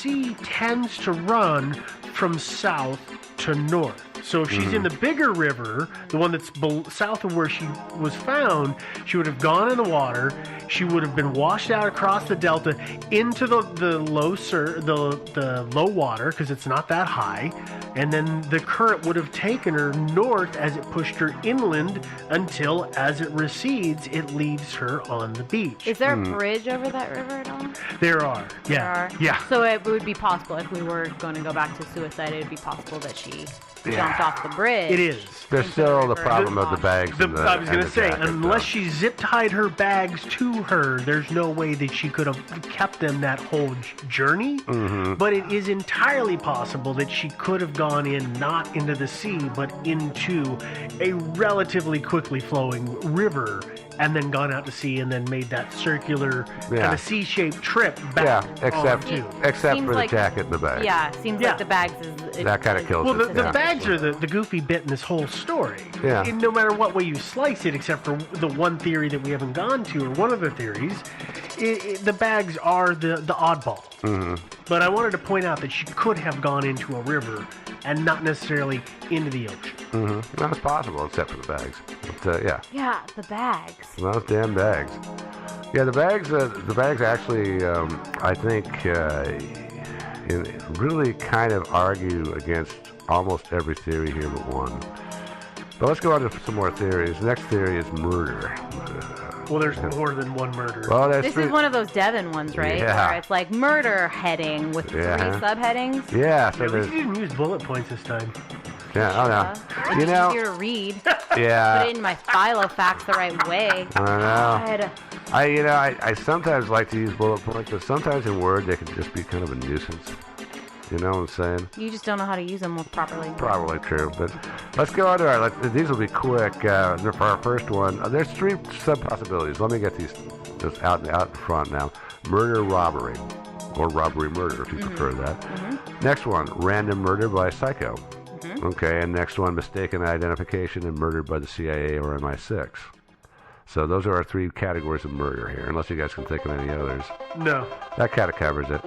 sea tends to run from south to north. So if she's in the bigger river, the one that's south of where she was found, she would have gone in the water. She would have been washed out across the delta into the low water because it's not that high, and then the current would have taken her north as it pushed her inland until, as it recedes, it leaves her on the beach. Is there a bridge over that river at all? There are. Yeah. Yeah. So it would be possible if we were going to go back to suicide. It would be possible that she jumped off the bridge. It is. There's still the problem of the bags. I was going to say, unless she zip-tied her bags to her, there's no way that she could have kept them that whole journey. But it is entirely possible that she could have gone in, not into the sea, but into a relatively quickly flowing river, and then gone out to sea and then made that circular kind of C-shaped trip back. Except for the jacket and the bag. Yeah, seems like the bags is... That kind of kills it. Well, the bags are the goofy bit in this whole story. Yeah. And no matter what way you slice it, except for the one theory that we haven't gone to, or one of the theories, the bags are the oddball. But I wanted to point out that she could have gone into a river and not necessarily into the ocean. That's possible, except for the bags. But, Yeah, the bags. Those damn bags. Yeah, the bags actually, I think, really kind of argue against almost every theory here but one. But let's go on to some more theories. The next theory is murder. Well, there's more than one murder. Well, this is one of those Devon ones, right? Yeah. Where it's like murder heading with 3 subheadings. Yeah. So at least you didn't use bullet points this time. Yeah, oh no. It's easier to read. Yeah. Put it in my Filofax the right way. I know. I sometimes like to use bullet points, but sometimes in Word they can just be kind of a nuisance. You know what I'm saying? You just don't know how to use them properly. Probably true, but let's go on to these will be quick. For our first one, there's 3 sub-possibilities. Let me get these just out in front now. Murder, robbery, or robbery-murder, if you prefer that. Next one, random murder by psycho. Okay, and next one, mistaken identification and murdered by the CIA or MI6. So those are our 3 categories of murder here, unless you guys can think of any others. No. That kind of covers it.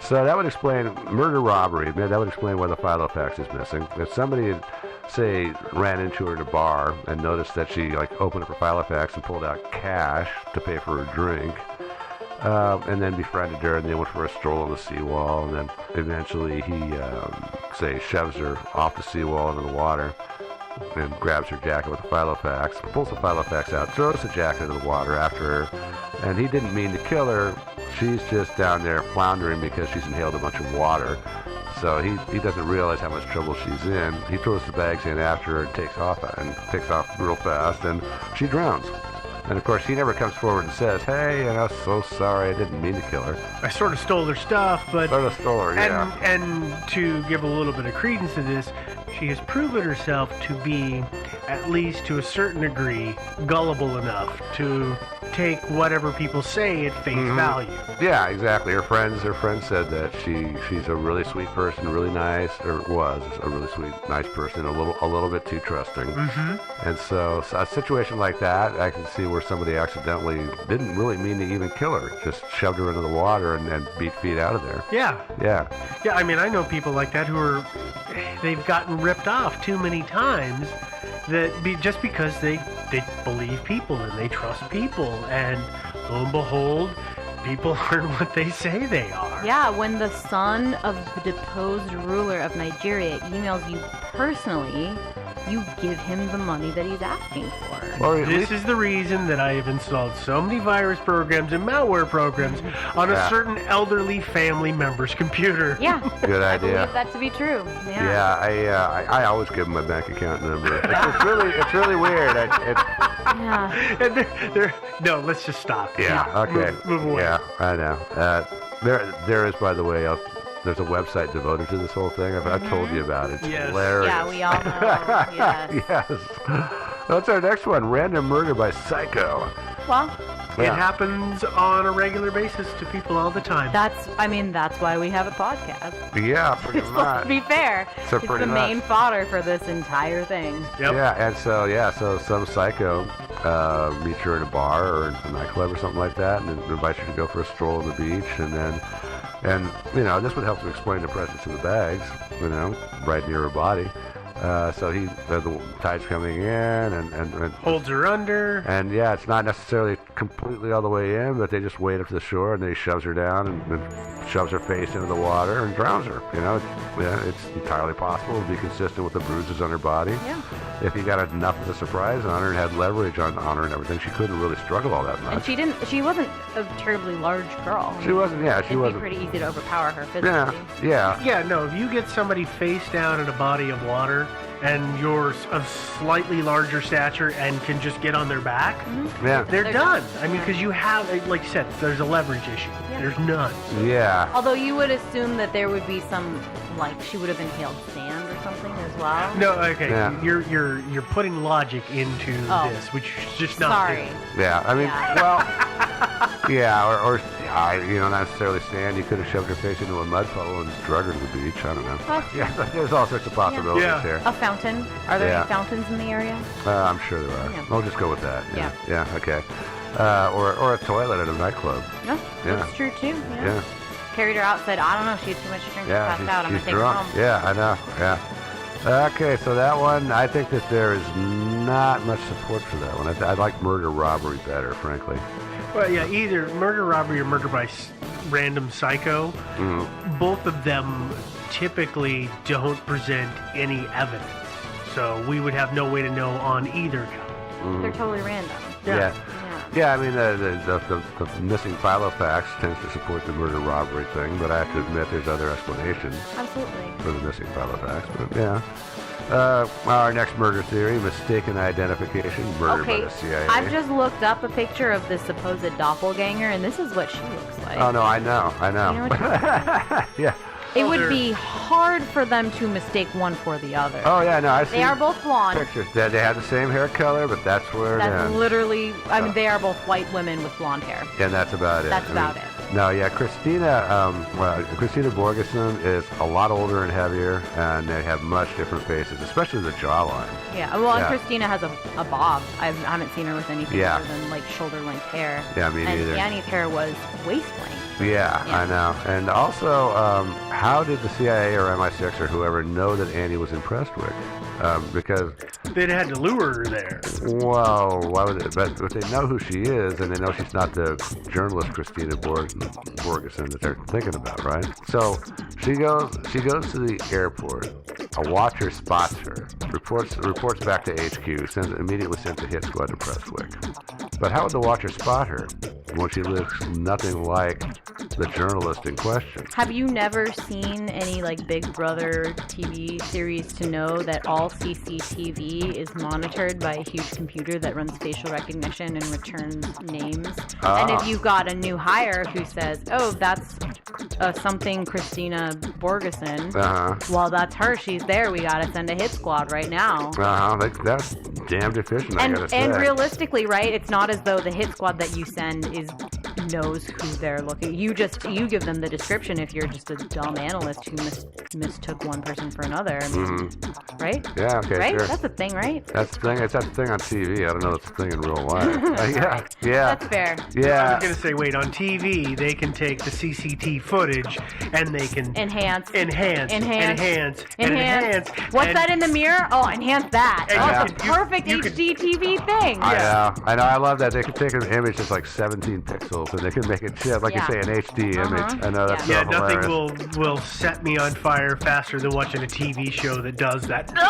So that would explain murder, robbery. That would explain why the Filofax is missing. If somebody had, say, ran into her at a bar and noticed that she opened up her Filofax and pulled out cash to pay for her drink, and then befriended her, and they went for a stroll on the seawall, and then eventually he, say, shoves her off the seawall into the water and grabs her jacket with the Filofax, pulls the Filofax out, throws the jacket into the water after her, and he didn't mean to kill her. She's just down there floundering because she's inhaled a bunch of water. So he doesn't realize how much trouble she's in. He throws the bags in after her and takes off real fast, and she drowns. And of course, he never comes forward and says, "Hey, I'm so sorry, I didn't mean to kill her. I sort of stole her stuff, but..." Sort of stole her, yeah. And to give a little bit of credence to this, she has proven herself to be, at least to a certain degree, gullible enough to take whatever people say at face value. Yeah, exactly. Her friends said that she's a really sweet person, really nice, or was a really sweet, nice person, a little bit too trusting. And so a situation like that, I can see where somebody accidentally didn't really mean to even kill her, just shoved her into the water and beat feet out of there. Yeah. Yeah. Yeah, I mean, I know people like that they've gotten ripped off too many times just because they believe people and they trust people, and lo and behold, people aren't what they say they are. Yeah, when the son of the deposed ruler of Nigeria emails you personally, you give him the money that he's asking for. Well, this is the reason that I have installed so many virus programs and malware programs on a certain elderly family member's computer. Yeah. Good idea. I believe that to be true. Yeah, I always give him my bank account number. It's really weird. No, let's just stop. Yeah. Okay. Move away. Yeah, I know. There is, by the way, there's a website devoted to this whole thing. I've told you about it. It's hilarious. Yeah, we all know. Yes. Yes. That's our next one. Random murder by psycho. Well, it happens on a regular basis to people all the time. That's why we have a podcast. Yeah, pretty much. Let's be fair. So it's pretty the main fodder for this entire thing. Yep. Yeah, and so some psycho meets her at a bar or a nightclub or something like that, and then invites her to go for a stroll on the beach, and then And, this would help to explain the presence of the bags, right near her body. So the tide's coming in and holds her under. And yeah, it's not necessarily completely all the way in, but they just wade up to the shore and then he shoves her down and shoves her face into the water and drowns her. It's entirely possible to be consistent with the bruises on her body. Yeah. If he got enough of a surprise on her and had leverage on her and everything, she couldn't really struggle all that much. And she wasn't a terribly large girl. She wasn't. It'd be pretty easy to overpower her physically. Yeah. No, if you get somebody face down in a body of water and you're of slightly larger stature and can just get on their back, they're done. I mean, because you have, like you said, there's a leverage issue. Yeah. There's none. Yeah. Although you would assume that there would be some, like, she would have inhaled sand or something as well. No, okay. Yeah. You're putting logic into this, which is just not Sorry. good. Yeah, I mean, or not necessarily sand. You could have shoved her face into a mud puddle and drug her to the beach. I don't know. Well, there's all sorts of possibilities here. A fountain? Are there any fountains in the area? I'm sure there are. Yeah. We'll just go with that. Yeah, okay. Or a toilet at a nightclub. Yeah, that's true too. Yeah. Carried her out, said, I don't know, she had too much to drink, passed out, I'm going to take her home. Yeah, I know, yeah. Okay, so that one, I think that there is not much support for that one. I like murder-robbery better, frankly. Well, yeah, either murder-robbery or murder by random psycho. Mm. Both of them typically don't present any evidence. So we would have no way to know on either count. Mm. They're totally random. Yeah, I mean, the missing filofax tends to support the murder-robbery thing, but I have to admit there's other explanations. Absolutely. For the missing filofax, but yeah. Our next murder theory, mistaken identification, murder by the CIA. I've just looked up a picture of the supposed doppelganger, and this is what she looks like. Oh, no, I know. You know what Yeah. It would be hard for them to mistake one for the other. Oh, yeah, no, I see. They are both blonde. Pictures. They have the same hair color, but that's where... That's literally... I mean, they are both white women with blonde hair. And that's about it. That's about it. No, yeah, Christina Borgeson is a lot older and heavier, and they have much different faces, especially the jawline. Yeah, well, and Christina has a bob. I haven't seen her with anything other than, like, shoulder-length hair. Yeah, me neither. And Annie's hair was waist-length. Yeah, I know. And also, how did the CIA or MI6 or whoever know that Annie was in Prestwick? Because they'd had to lure her there. Well, why would they? But if they know who she is, and they know she's not the journalist Christina Borgeson that they're thinking about, right? So she goes to the airport. A watcher spots her, reports back to HQ, immediately sends a hit squad to Prestwick. But how would the watcher spot her when she looks nothing like the journalist in question? Have you never seen any like Big Brother TV series to know that all CCTV is monitored by a huge computer that runs facial recognition and returns names? And if you've got a new hire who says, "Oh, that's something Christina Borgeson," well, that's her. She's there. We gotta send a hit squad right now. That's damned efficient. I gotta say. And realistically, right? It's not as though the hit squad that you send knows who they're looking. You give them the description if you're just a dumb analyst who mistook one person for another. I mean, right? Yeah. Okay. Right? Sure. That's the thing, right? That's the thing. It's that thing on TV. I don't know if it's a thing in real life. Yeah. That's fair. Yeah. I was gonna say, wait. On TV, they can take the CCTV footage and they can enhance. What's that in the mirror? Oh, enhance that. It's a perfect HD TV thing. I know. I love that. They can take an image that's like 17 pixels and they can make it like you say, an HD image. I know that's so nothing hilarious. will set me on fire faster than watching a TV show that does that. No!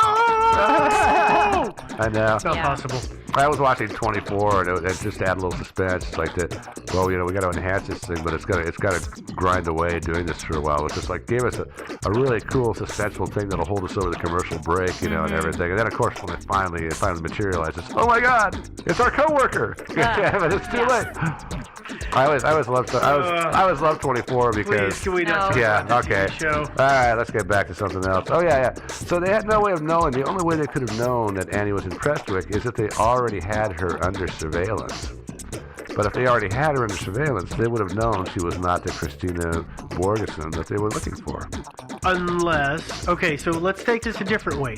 I know. It's not possible. I was watching 24, and it just add a little suspense. It's like that. Well, we got to enhance this thing, but it's got to grind away doing this for a while. It's just like gave us a really cool suspenseful thing that'll hold us over the commercial break, and everything. And then of course when it finally materializes, oh my God, it's our coworker! But it's too late. I always loved 24 because please, can we not okay. Show? All right, let's get back to something else. Oh yeah. So they had no way of knowing. The only way they could have known that Annie was in Prestwick is if they already had her under surveillance. But if they already had her under surveillance, they would have known she was not the Christina Borgeson that they were looking for. Unless, okay, so let's take this a different way.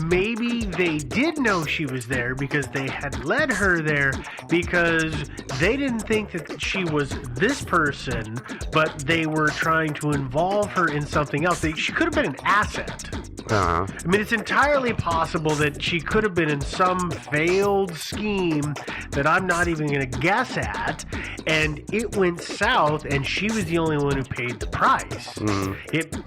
Maybe they did know she was there because they had led her there because they didn't think that she was this person, but they were trying to involve her in something else. She could have been an asset. Uh-huh. I mean, it's entirely possible that she could have been in some failed scheme that I'm not even going to guess at, and it went south, and she was the only one who paid the price.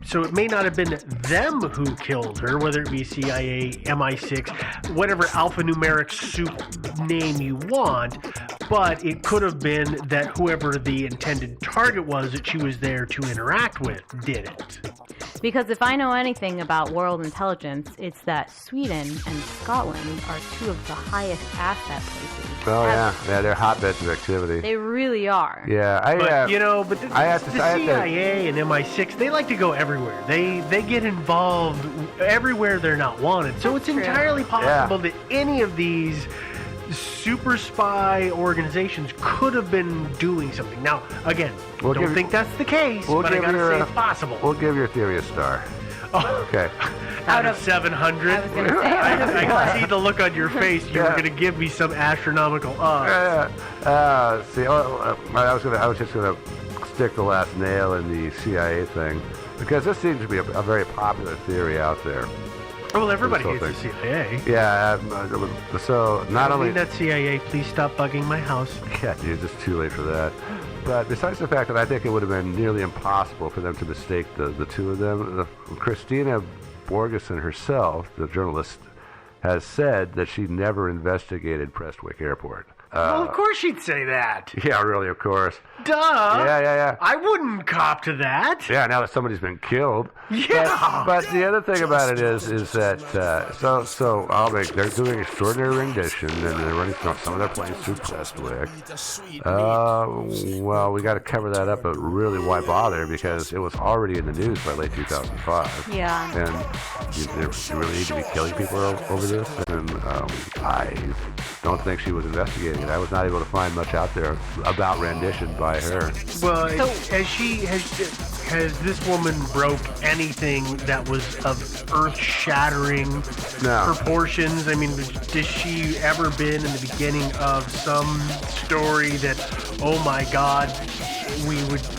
So it may not have been them who killed her, whether it be CIA, MI6, whatever alphanumeric soup name you want, but it could have been that whoever the intended target was that she was there to interact with did it. Because if I know anything about world intelligence, it's that Sweden and Scotland are two of the highest asset places. Oh, yeah. Yeah, they're hotbeds of activity. They really are. Yeah, But the CIA and MI6, they like to go everywhere. They get involved everywhere they're not wanted. So it's entirely possible that any of these super spy organizations could have been doing something. Now, again, don't think that's the case, but I gotta say it's possible. We'll give your theory a star. Oh. Okay. Out of 700? I was going to say. I can see the look on your face. You were going to give me some astronomical I was just going to stick the last nail in the CIA thing, because this seems to be a very popular theory out there. Well, everybody hates the CIA. Yeah, so not only... that CIA, please stop bugging my house. Yeah, dude, it's too late for that. But besides the fact that I think it would have been nearly impossible for them to mistake the two of them, Christina Borgeson herself, the journalist, has said that she never investigated Prestwick Airport. Well, of course she'd say that. Yeah, really, of course. Duh. Yeah. I wouldn't cop to that. Yeah, now that somebody's been killed. Yeah. But the other thing about it is that they're doing extraordinary rendition, and they're running some of their planes through Prestwick. Well, we got to cover that up, but really, why bother? Because it was already in the news by late 2005. Yeah. And you really need to be killing people over this, and I don't think she was investigating it. I was not able to find much out there about rendition by her. Well, has this woman broke anything that was of earth-shattering proportions? I mean, has she ever been in the beginning of some story that, oh my God,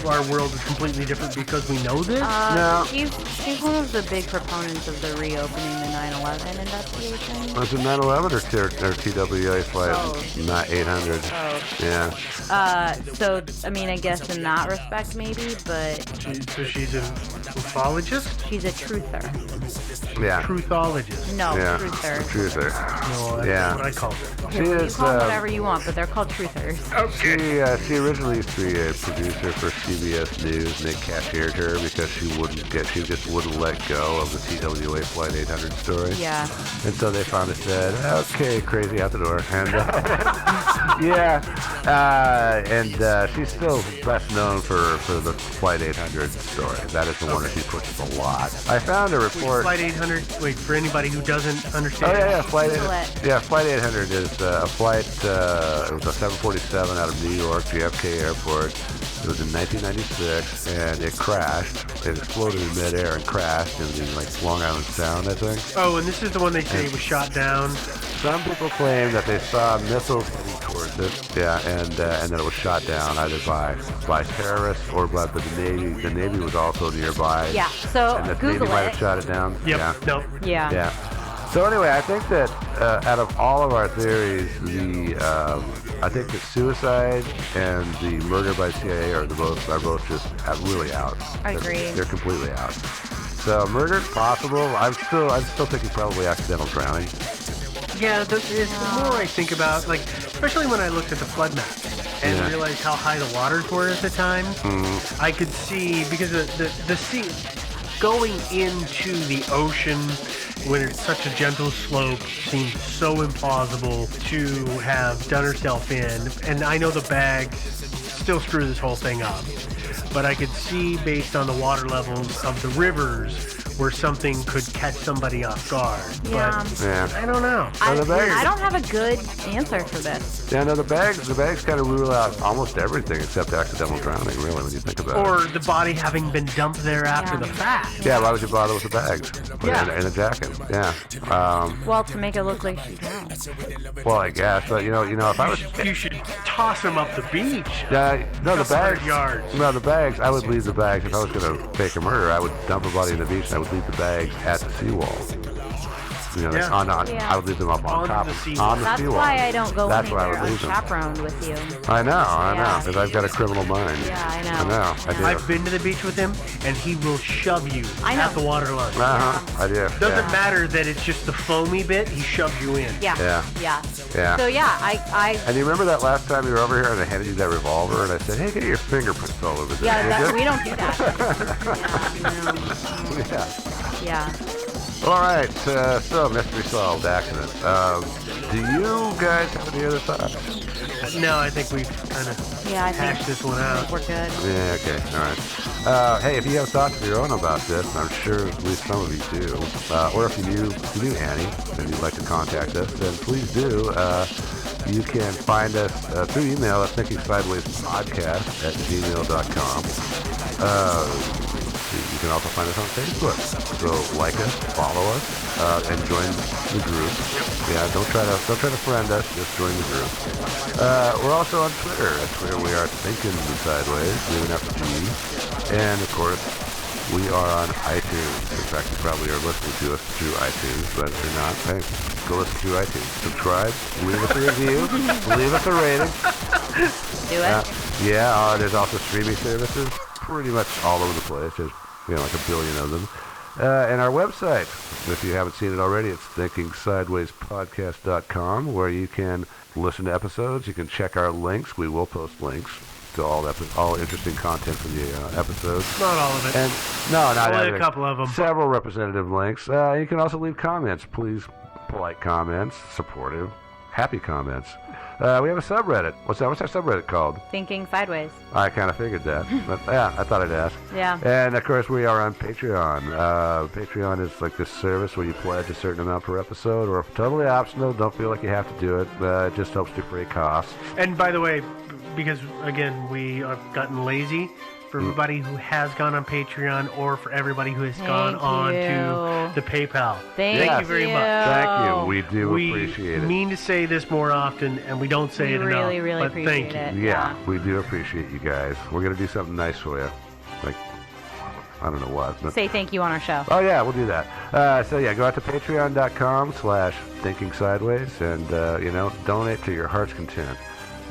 our world is completely different because we know this? No. She's one of the big proponents of the reopening the 9/11 investigation. Was it 9/11 or TWA flight 800? Oh. Yeah. So, I mean, I guess in that respect, maybe, but... So she's a ufologist? She's a truther. Yeah. Truthologist. No, Yeah. truther. No, that's what I call her. She You is, call them whatever you want, but they're called truthers. She originally used to be a producer for CBS News, and they cashiered her because she just wouldn't let go of the TWA Flight 800 story. Yeah. And so they finally said, okay, crazy, out the door. And she's still best known for the Flight 800 story. That is the one that she pushes a lot. I found a report. Flight 800. Wait, for anybody who doesn't understand. Oh yeah, Flight 800 is a flight. It was a 747 out of New York, JFK Airport. It was in 1996, and it crashed. It exploded in midair and crashed in Long Island Sound, I think. Oh, and this is the one they say was shot down. Some people claim that they saw missiles heading towards it, and that it was shot down either by terrorists or by the Navy. The Navy was also nearby. Yeah. So and that Google Navy might have shot it down. Yep. Yeah. Nope. Yeah. Yeah. So anyway, I think that out of all of our theories, I think that suicide and the murder by CIA are both just really out. I agree. They're completely out. So murder possible. I'm still thinking probably accidental drowning. Yeah, the more I think about, especially when I looked at the flood map and realized how high the waters were at the time, I could see, because the sea going into the ocean when it's such a gentle slope seems so implausible to have done herself in. And I know the bags still screw this whole thing up, but I could see, based on the water levels of the rivers, where something could catch somebody off guard. Yeah. But I don't know. I don't have a good answer for this. Yeah, no, the bags kind of rule out almost everything except accidental drowning, really, when you think about it. Or the body having been dumped there after the fact. Yeah, why would you bother with the bags? Put it in a jacket. Yeah. Well, to make it look like she drowned. Well, I guess, but you know, if I was, You should toss him up the beach. no, the bags. Yards. No, the bags. I would leave the bags if I was going to fake a murder. I would dump a body in the beach, and I would leave the bags at the seawall. You know, I would leave them up on top, on the That's seawall. why I don't go anywhere leave unchaperoned with you. I know, because I've got a criminal mind. Yeah, I I know. know, I do. I've been to the beach with him, and he will shove you at the waterline. I do. Doesn't matter that it's just the foamy bit; he shoves you in. Yeah. Yeah. So I. And you remember that last time you were over here and I handed you that revolver and I said, "Hey, get your fingerprints all over this." Yeah, we don't do that. Yeah. All right, so mystery solved accident. Do you guys have any other thoughts? No, I think we've kind of hashed this one out. We're good. Yeah, okay, all right. Hey, if you have thoughts of your own about this, and I'm sure at least some of you do, or if you knew Annie and you'd like to contact us, then please do. You can find us through email at thinkingsidewayspodcast@gmail.com. You can also find us on Facebook. So like us, follow us, and join the group. Yeah, don't try to friend us. Just join the group. We're also on Twitter. At Twitter, we are Thinking Sideways. We have an FG, and of course, we are on iTunes. In fact, you probably are listening to us through iTunes, but if you're not, hey, go listen through iTunes. Subscribe, leave us a review, leave us a rating. Do it. There's also streaming services, pretty much all over the place. There's like a billion of them. And our website, if you haven't seen it already, it's thinkingsidewayspodcast.com, where you can listen to episodes. You can check our links. We will post links to all interesting content from the episodes. Not all of it. And no, not only everything. a couple of them. Several representative links. You can also leave comments, please. Polite comments, supportive, happy comments. We have a subreddit. What's our subreddit called? Thinking Sideways. I kind of figured that. But, yeah, I thought I'd ask. Yeah. And, of course, we are on Patreon. Patreon is like this service where you pledge a certain amount per episode, or totally optional. Don't feel like you have to do it. It just helps defray costs. And by the way, because, again, we have gotten lazy, for everybody who has gone on Patreon or for everybody who has gone on to the PayPal. Thank you very much. Thank you. We do appreciate it. We mean to say this more often, and we don't say it enough. We really appreciate thank it. you. Yeah, we do appreciate you guys. We're going to do something nice for you. Like, I don't know what. But say thank you on our show. Oh, yeah, we'll do that. Go out to patreon.com/thinking sideways and, donate to your heart's content.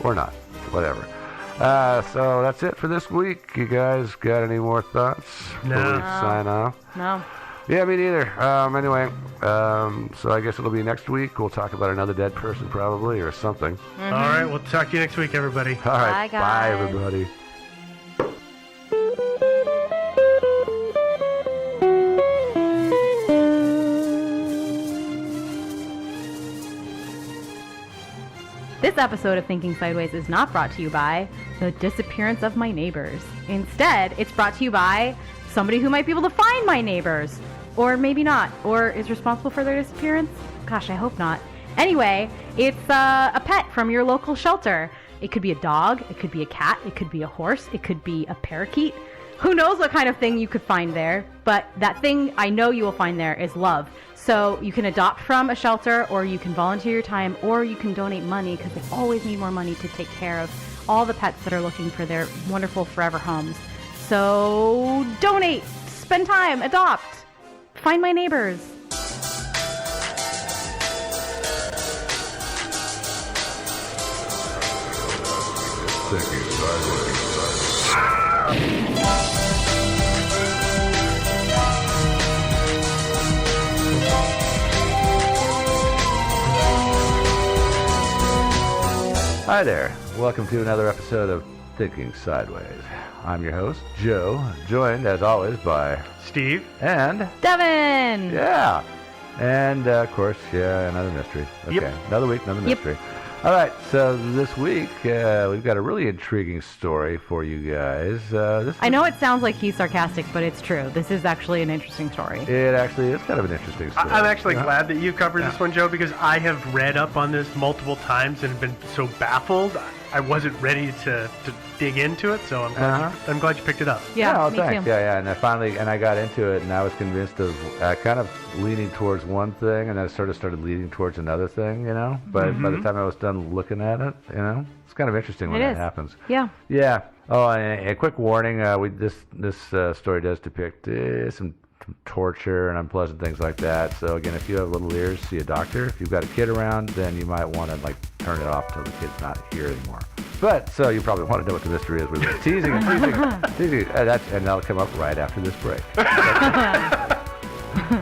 Or not. Whatever. So that's it for this week. You guys got any more thoughts before we sign off? No. Yeah, me neither. Anyway, so I guess it'll be next week. We'll talk about another dead person probably or something. Mm-hmm. All right, we'll talk to you next week, everybody. All right. Bye, guys. Bye, everybody. This episode of Thinking Sideways is not brought to you by the disappearance of my neighbors. Instead, it's brought to you by somebody who might be able to find my neighbors. Or maybe not. Or is responsible for their disappearance. Gosh, I hope not. Anyway, it's a pet from your local shelter. It could be a dog. It could be a cat. It could be a horse. It could be a parakeet. Who knows what kind of thing you could find there. But that thing I know you will find there is love. So you can adopt from a shelter, or you can volunteer your time, or you can donate money, because they always need more money to take care of all the pets that are looking for their wonderful forever homes. So donate, spend time, adopt, find my neighbors. Hi there. Welcome to another episode of Thinking Sideways. I'm your host, Joe, joined as always by Steve and Devin! Yeah. And of course, another mystery. Okay. Yep. Another week, another mystery. All right, so this week we've got a really intriguing story for you guys. I know it sounds like he's sarcastic, but it's true. This is actually an interesting story. It actually is kind of an interesting story. I'm actually glad that you covered this one, Joe, because I have read up on this multiple times and been so baffled. I wasn't ready to dig into it, so I'm glad you picked it up. Yeah, me thanks. too. Yeah, and I got into it, and I was convinced of kind of leaning towards one thing, and then I sort of started leaning towards another thing, But by the time I was done looking at it, it's kind of interesting when that happens. Yeah. Yeah. Oh, and a quick warning: this story does depict some torture and unpleasant things like that. So again, if you have little ears, see a doctor. If you've got a kid around, then you might want to turn it off till the kid's not here anymore. But so you probably want to know what the mystery is. We're teasing and teasing. And that'll come up right after this break.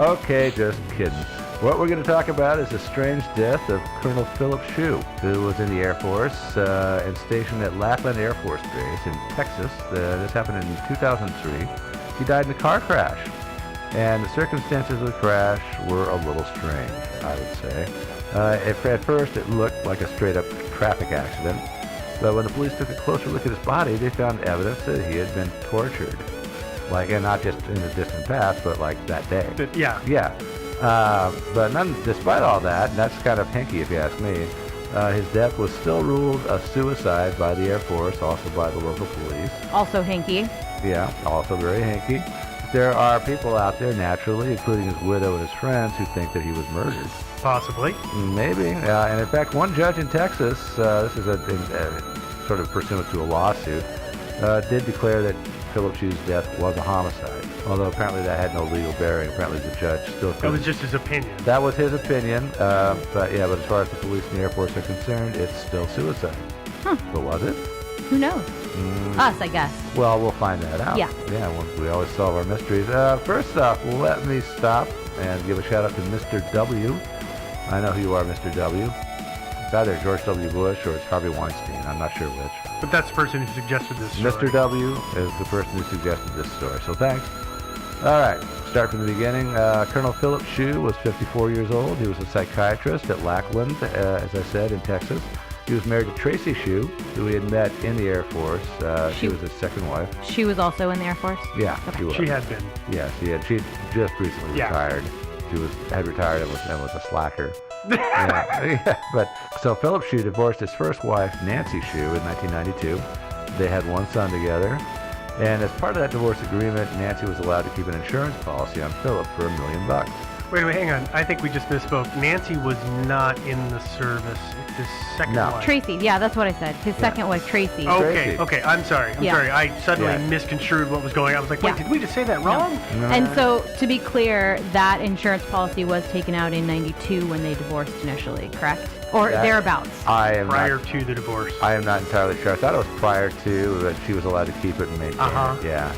Okay, just kidding. What we're going to talk about is the strange death of Colonel Philip Shue, who was in the Air Force and stationed at Lackland Air Force Base in Texas. This happened in 2003. He died in a car crash. And the circumstances of the crash were a little strange, I would say. At first, it looked like a straight-up traffic accident. But when the police took a closer look at his body, they found evidence that he had been tortured. And not just in the distant past, but that day. Yeah. Yeah. But despite all that, and that's kind of hinky if you ask me, his death was still ruled a suicide by the Air Force, also by the local police. Also hinky. Yeah, also very hinky. There are people out there, naturally, including his widow and his friends, who think that he was murdered. Possibly. Maybe. And in fact, one judge in Texas, this is sort of pursuant to a lawsuit, did declare that Philip Shue's death was a homicide. Although apparently that had no legal bearing. Apparently the judge still couldn't. That was just his opinion. That was his opinion. But as far as the police and the Air Force are concerned, it's still suicide. Huh. But was it? Who knows? Us, I guess. Well, we'll find that out. Yeah. Yeah, we always solve our mysteries. First off, let me stop and give a shout out to Mr. W. I know who you are, Mr. W. It's either George W. Bush or it's Harvey Weinstein. I'm not sure which. But that's the person who suggested this story. Mr. W. is the person who suggested this story, so thanks. All right, start from the beginning. Colonel Philip Shue was 54 years old. He was a psychiatrist at Lackland, as I said, in Texas. He was married to Tracy Shue, who he had met in the Air Force. She was his second wife. She was also in the Air Force? Yeah, she was. She had been. Yes, she had. She just recently retired. She had retired and was a slacker. But so Philip Shue divorced his first wife, Nancy Shue, in 1992. They had one son together. And as part of that divorce agreement, Nancy was allowed to keep an insurance policy on Philip for $1 million. Wait, hang on. I think we just misspoke. Nancy was not in the service. It's his second wife. Tracy, yeah, that's what I said. His second wife, Tracy. Okay, I'm sorry. I'm sorry. I suddenly misconstrued what was going on. I was like, wait, did we just say that wrong? No. And so, to be clear, that insurance policy was taken out in 92 when they divorced initially, correct? Or thereabouts. Prior to the divorce. I am not entirely sure. I thought it was prior to, but she was allowed to keep it and maintain it. Yeah.